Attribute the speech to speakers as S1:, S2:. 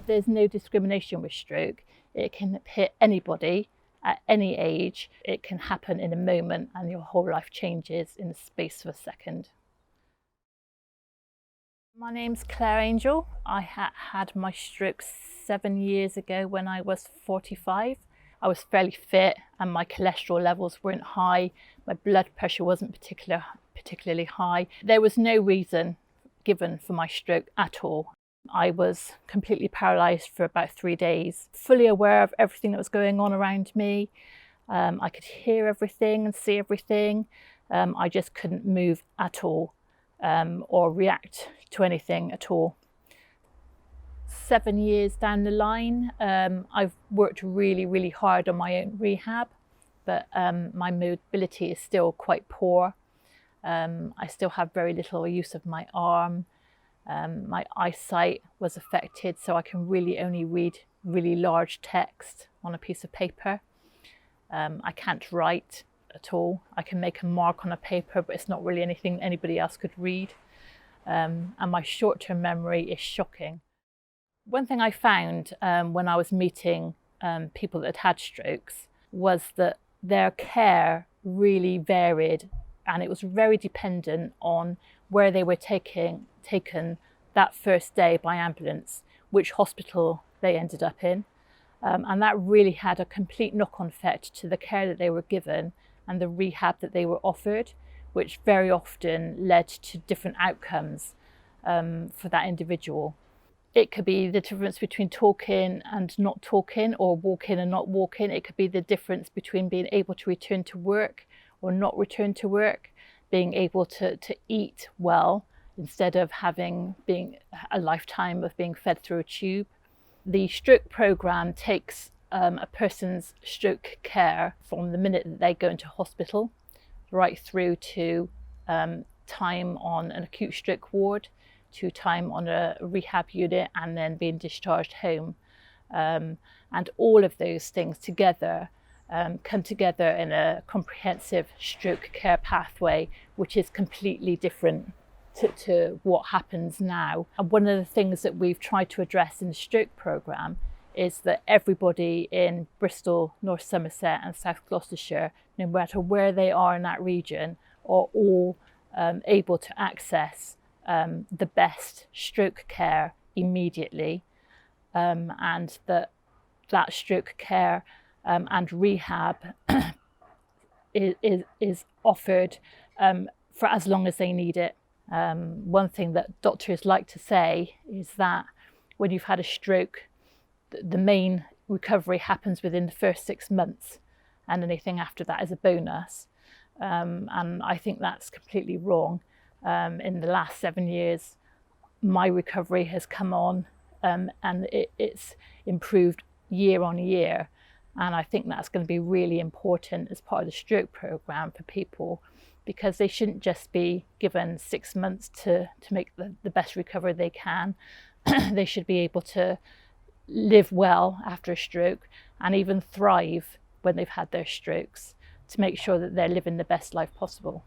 S1: There's no discrimination with stroke. It can hit anybody at any age. It can happen in a moment and your whole life changes in the space of a second. My name's Claire Angel. I had my stroke 7 years ago when I was 45. I was fairly fit and my cholesterol levels weren't high. My blood pressure wasn't particularly high. There was no reason given for my stroke at all. I was completely paralysed for about 3 days, fully aware of everything that was going on around me. I could hear everything and see everything. I just couldn't move at all or react to anything at all. 7 years down the line, I've worked really hard on my own rehab, but my mobility is still quite poor. I still have very little use of my arm. My eyesight was affected, so I can really only read really large text on a piece of paper. I can't write at all. I can make a mark on a paper, but it's not really anything anybody else could read. And my short-term memory is shocking. One thing I found when I was meeting people that had strokes was that their care really varied, and it was very dependent on where they were taken that first day by ambulance, which hospital they ended up in. And that really had a complete knock-on effect to the care that they were given and the rehab that they were offered, which very often led to different outcomes for that individual. It could be the difference between talking and not talking, or walking and not walking. It could be the difference between being able to return to work or not return to work, being able to eat well instead of being a lifetime of being fed through a tube. The stroke programme takes a person's stroke care from the minute that they go into hospital right through to time on an acute stroke ward, to time on a rehab unit, and then being discharged home. And all of those things together come together in a comprehensive stroke care pathway, which is completely different to what happens now. And one of the things that we've tried to address in the stroke programme is that everybody in Bristol, North Somerset and South Gloucestershire, no matter where they are in that region, are all able to access the best stroke care immediately, and that stroke care and rehab is offered for as long as they need it. One thing that doctors like to say is that when you've had a stroke, the main recovery happens within the first 6 months, and anything after that is a bonus. And I think that's completely wrong. In the last 7 years, my recovery has come on and it's improved year on year. And I think that's going to be really important as part of the stroke programme for people, because they shouldn't just be given 6 months to make the best recovery they can. They should be able to live well after a stroke and even thrive when they've had their strokes, to make sure that they're living the best life possible.